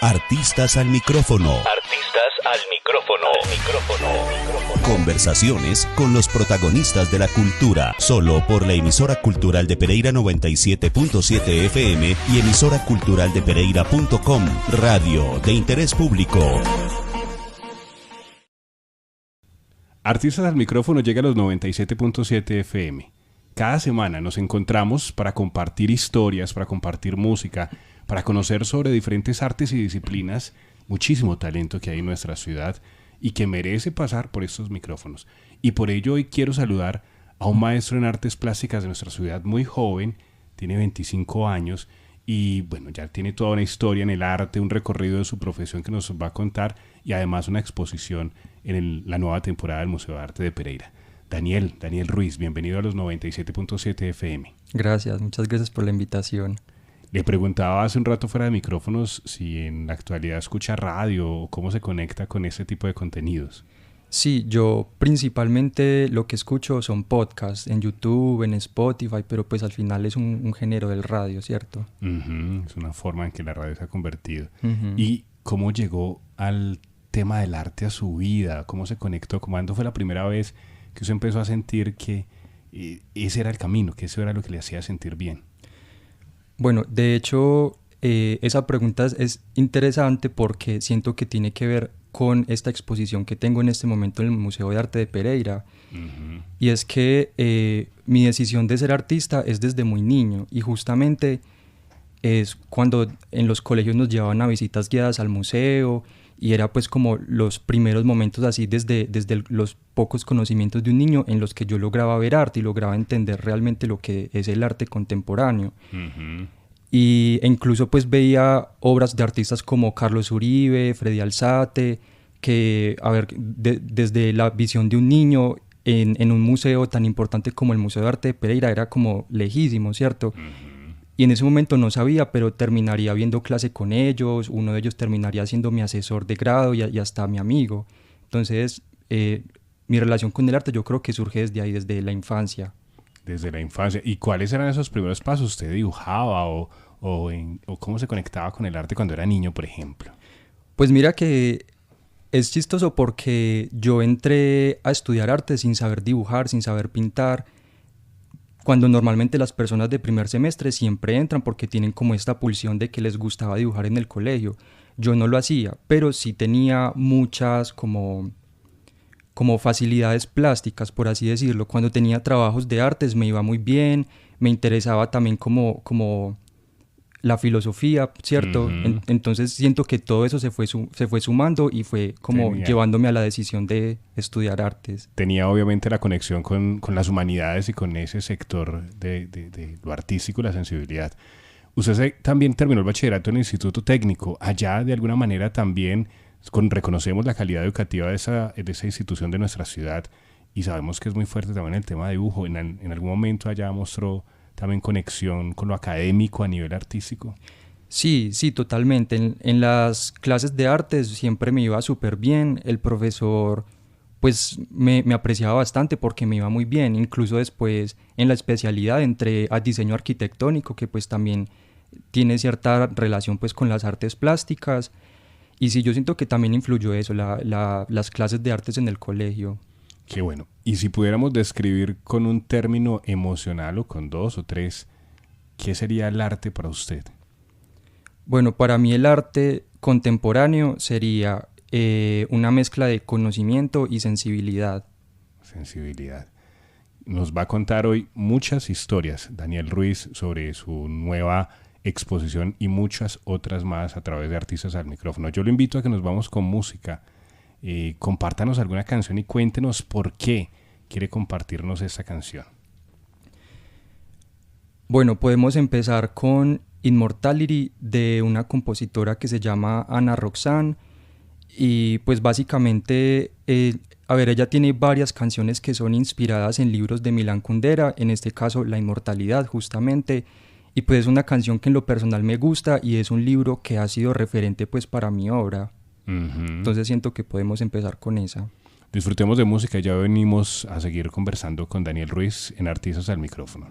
Artistas al micrófono. Artistas al micrófono. Conversaciones con los protagonistas de la cultura, solo por la emisora cultural de Pereira 97.7 FM y emisoraculturaldepereira.com, radio de interés público. Artistas al micrófono llega a los 97.7 FM. Cada semana nos encontramos para compartir historias, para compartir música, para conocer sobre diferentes artes y disciplinas, muchísimo talento que hay en nuestra ciudad y que merece pasar por estos micrófonos. Y por ello hoy quiero saludar a un maestro en artes plásticas de nuestra ciudad muy joven, tiene 25 años y bueno, ya tiene toda una historia en el arte, un recorrido de su profesión que nos va a contar y además una exposición en la nueva temporada del Museo de Arte de Pereira. Daniel Ruiz, bienvenido a los 97.7 FM. Gracias, muchas gracias por la invitación. Le preguntaba hace un rato fuera de micrófonos si en la actualidad escucha radio o cómo se conecta con ese tipo de contenidos. Sí, yo principalmente lo que escucho son podcasts en YouTube, en Spotify, pero pues al final es un género del radio, ¿cierto? Es una forma en que la radio se ha convertido. Uh-huh. ¿Y cómo llegó al tema del arte a su vida? ¿Cómo se conectó? ¿Cuándo fue la primera vez que usted empezó a sentir que ese era el camino, que eso era lo que le hacía sentir bien? Bueno, de hecho, esa pregunta es interesante porque siento que tiene que ver con esta exposición que tengo en este momento en el Museo de Arte de Pereira. Uh-huh. Y es que mi decisión de ser artista es desde muy niño y justamente es cuando en los colegios nos llevaban a visitas guiadas al museo y era pues como los primeros momentos así desde los pocos conocimientos de un niño en los que yo lograba ver arte y lograba entender realmente lo que es el arte contemporáneo. Uh-huh. E incluso pues veía obras de artistas como Carlos Uribe, Freddy Alzate, que a ver, desde la visión de un niño en un museo tan importante como el Museo de Arte de Pereira era como lejísimo, ¿cierto? Uh-huh. Y en ese momento no sabía, pero terminaría viendo clase con ellos, uno de ellos terminaría siendo mi asesor de grado y hasta mi amigo. Entonces, mi relación con el arte yo creo que surge desde ahí, desde la infancia. Desde la infancia. ¿Y cuáles eran esos primeros pasos? ¿Usted dibujaba o cómo se conectaba con el arte cuando era niño, por ejemplo? Pues mira que es chistoso porque yo entré a estudiar arte sin saber dibujar, sin saber pintar, cuando normalmente las personas de primer semestre siempre entran porque tienen como esta pulsión de que les gustaba dibujar en el colegio. Yo no lo hacía, pero sí tenía muchas como facilidades plásticas, por así decirlo. Cuando tenía trabajos de artes me iba muy bien, me interesaba también como la filosofía, ¿cierto? Uh-huh. Entonces siento que todo eso se fue sumando y fue como llevándome a la decisión de estudiar artes. Tenía obviamente la conexión con las humanidades y con ese sector de lo artístico y la sensibilidad. Usted también terminó el bachillerato en el Instituto Técnico. Allá de alguna manera también reconocemos la calidad educativa de esa institución de nuestra ciudad y sabemos que es muy fuerte también el tema de dibujo. En algún momento allá mostró también conexión con lo académico a nivel artístico. Sí, totalmente. En las clases de artes siempre me iba súper bien. El profesor pues me apreciaba bastante porque me iba muy bien. Incluso después en la especialidad entré a diseño arquitectónico, que pues también tiene cierta relación pues con las artes plásticas. Y sí, yo siento que también influyó eso, las clases de artes en el colegio. Qué bueno. Y si pudiéramos describir con un término emocional o con dos o tres, ¿qué sería el arte para usted? Bueno, para mí el arte contemporáneo sería una mezcla de conocimiento y sensibilidad. Sensibilidad. Nos va a contar hoy muchas historias, Daniel Ruiz, sobre su nueva exposición y muchas otras más a través de Artistas al Micrófono. Yo lo invito a que nos vamos con música. Compártanos alguna canción y cuéntenos por qué quiere compartirnos esta canción. Bueno, podemos empezar con Immortality de una compositora que se llama Ana Roxanne y pues básicamente, ella tiene varias canciones que son inspiradas en libros de Milan Kundera, en este caso La Inmortalidad justamente, y pues es una canción que en lo personal me gusta y es un libro que ha sido referente pues para mi obra. Uh-huh. Entonces siento que podemos empezar con esa. Disfrutemos de música y ya venimos a seguir conversando con Daniel Ruiz en Artistas al Micrófono.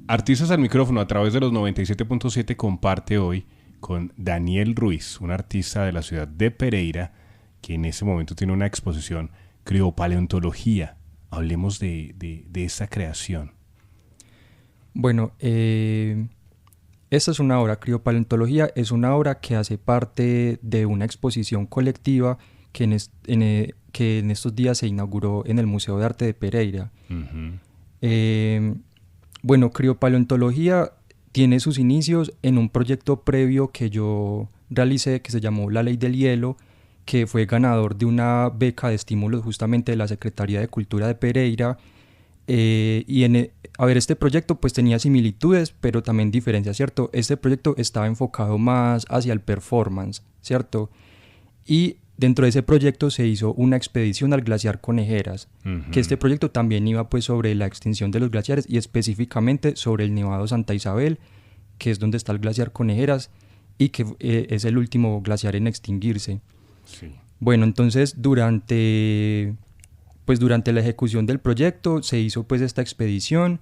Artistas al micrófono a través de los 97.7 comparte hoy con Daniel Ruiz, un artista de la ciudad de Pereira, que en ese momento tiene una exposición Criopaleontología. Hablemos de esta creación. Bueno, esta es una obra, Criopaleontología, es una obra que hace parte de una exposición colectiva que en estos días se inauguró en el Museo de Arte de Pereira. Uh-huh. Bueno, Criopaleontología tiene sus inicios en un proyecto previo que yo realicé que se llamó La Ley del Hielo, que fue ganador de una beca de estímulos justamente de la Secretaría de Cultura de Pereira. Este proyecto pues tenía similitudes, pero también diferencias, ¿cierto? Este proyecto estaba enfocado más hacia el performance, ¿cierto? Y dentro de ese proyecto se hizo una expedición al glaciar Conejeras, uh-huh. que este proyecto también iba pues sobre la extinción de los glaciares y específicamente sobre el Nevado Santa Isabel, que es donde está el glaciar Conejeras y que es el último glaciar en extinguirse. Sí. Bueno, entonces durante la ejecución del proyecto se hizo pues esta expedición,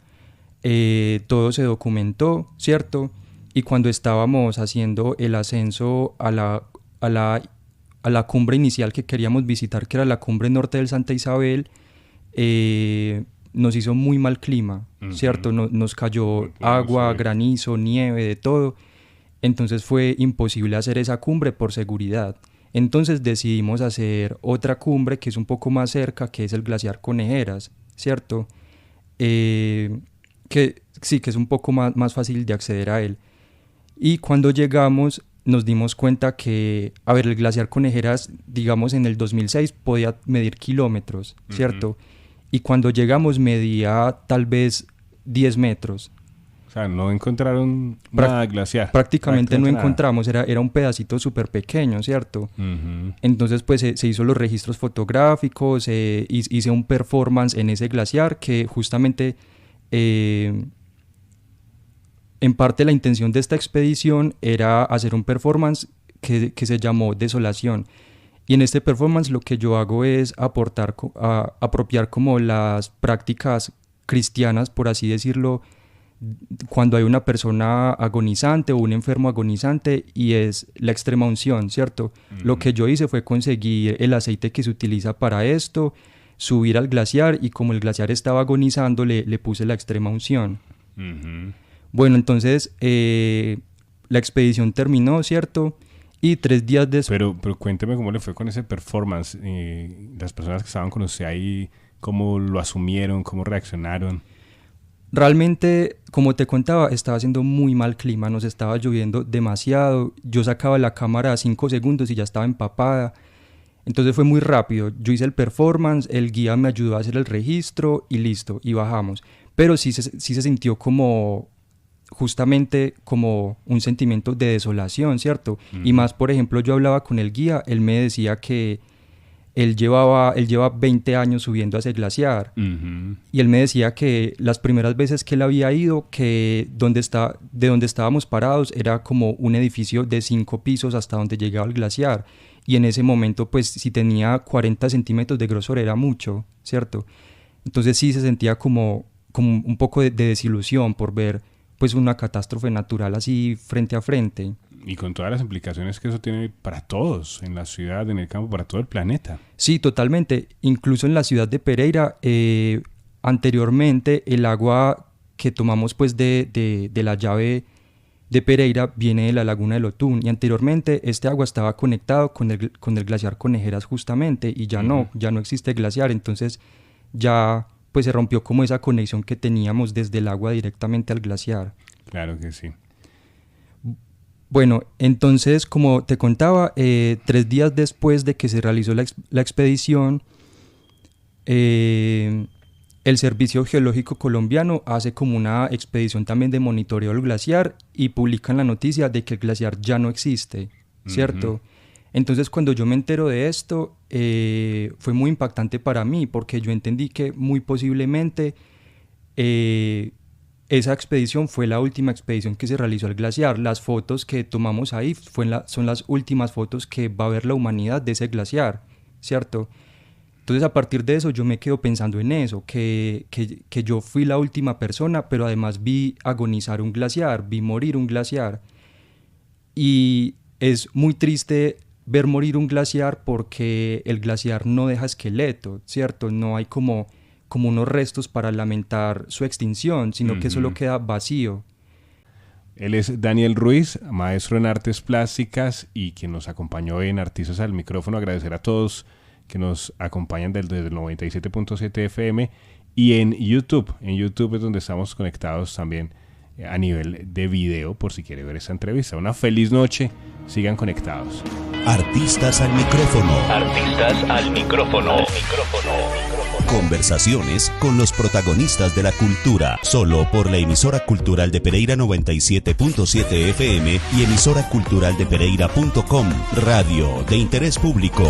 todo se documentó, ¿cierto? Y cuando estábamos haciendo el ascenso a la cumbre inicial que queríamos visitar, que era la cumbre norte del Santa Isabel, nos hizo muy mal clima, uh-huh. ¿cierto? Nos cayó agua, granizo, nieve, de todo. Entonces fue imposible hacer esa cumbre por seguridad. Entonces decidimos hacer otra cumbre que es un poco más cerca, que es el glaciar Conejeras, ¿cierto? Que es un poco más fácil de acceder a él. Y cuando llegamos nos dimos cuenta que, el glaciar Conejeras, digamos en el 2006, podía medir kilómetros, ¿cierto? Uh-huh. Y cuando llegamos medía tal vez 10 metros. O sea, no encontraron nada glaciar. Prácticamente no encontramos, era un pedacito súper pequeño, ¿cierto? Uh-huh. Entonces pues se hizo los registros fotográficos, hice un performance en ese glaciar que justamente... En parte la intención de esta expedición era hacer un performance que se llamó Desolación. Y en este performance lo que yo hago es apropiar como las prácticas cristianas, por así decirlo, cuando hay una persona agonizante o un enfermo agonizante, y es la extrema unción, ¿cierto? Uh-huh. Lo que yo hice fue conseguir el aceite que se utiliza para esto, subir al glaciar, y como el glaciar estaba agonizando, le puse la extrema unción. Uh-huh. Bueno, entonces la expedición terminó, ¿cierto? Y 3 días después... Pero cuénteme cómo le fue con ese performance. Las personas que estaban con usted ahí, ¿cómo lo asumieron? ¿Cómo reaccionaron? Realmente, como te contaba, estaba haciendo muy mal clima, nos estaba lloviendo demasiado. Yo sacaba la cámara a 5 segundos y ya estaba empapada. Entonces fue muy rápido. Yo hice el performance, el guía me ayudó a hacer el registro y listo, y bajamos. Pero sí se sintió justamente como un sentimiento de desolación, ¿cierto? Uh-huh. Y más, por ejemplo, yo hablaba con el guía, él me decía que él lleva 20 años subiendo a ese glaciar. Uh-huh. Y él me decía que las primeras veces que él había ido, que de donde estábamos parados era como un edificio de 5 pisos hasta donde llegaba el glaciar. Y en ese momento, pues, si tenía 40 centímetros de grosor era mucho, ¿cierto? Entonces sí se sentía como un poco de desilusión por ver pues una catástrofe natural así frente a frente. Y con todas las implicaciones que eso tiene para todos, en la ciudad, en el campo, para todo el planeta. Sí, totalmente. Incluso en la ciudad de Pereira, anteriormente el agua que tomamos pues de la llave de Pereira viene de la laguna del Otún, y anteriormente este agua estaba conectado con el glaciar Conejeras justamente, y ya uh-huh. ya no existe glaciar, entonces ya... pues se rompió como esa conexión que teníamos desde el agua directamente al glaciar. Claro que sí. Bueno, entonces, como te contaba, 3 días después de que se realizó la expedición, el Servicio Geológico Colombiano hace como una expedición también de monitoreo del glaciar y publican la noticia de que el glaciar ya no existe, ¿cierto? Uh-huh. Entonces, cuando yo me entero de esto, fue muy impactante para mí, porque yo entendí que muy posiblemente esa expedición fue la última expedición que se realizó al glaciar. Las fotos que tomamos ahí son las últimas fotos que va a ver la humanidad de ese glaciar, ¿cierto? Entonces, a partir de eso, yo me quedo pensando en eso, que yo fui la última persona, pero además vi agonizar un glaciar, vi morir un glaciar. Y es muy triste ver morir un glaciar porque el glaciar no deja esqueleto, ¿cierto? No hay como unos restos para lamentar su extinción, sino que solo queda vacío. Él es Daniel Ruiz, maestro en artes plásticas y quien nos acompañó en Artistas al Micrófono. Agradecer a todos que nos acompañan desde el 97.7 FM y en YouTube. En YouTube es donde estamos conectados también a nivel de video, por si quiere ver esta entrevista. Una feliz noche, sigan conectados. Artistas al Micrófono. Artistas al Micrófono. Conversaciones con los protagonistas de la cultura, solo por la emisora cultural de Pereira 97.7 FM y emisoraculturaldepereira.com, radio de interés público.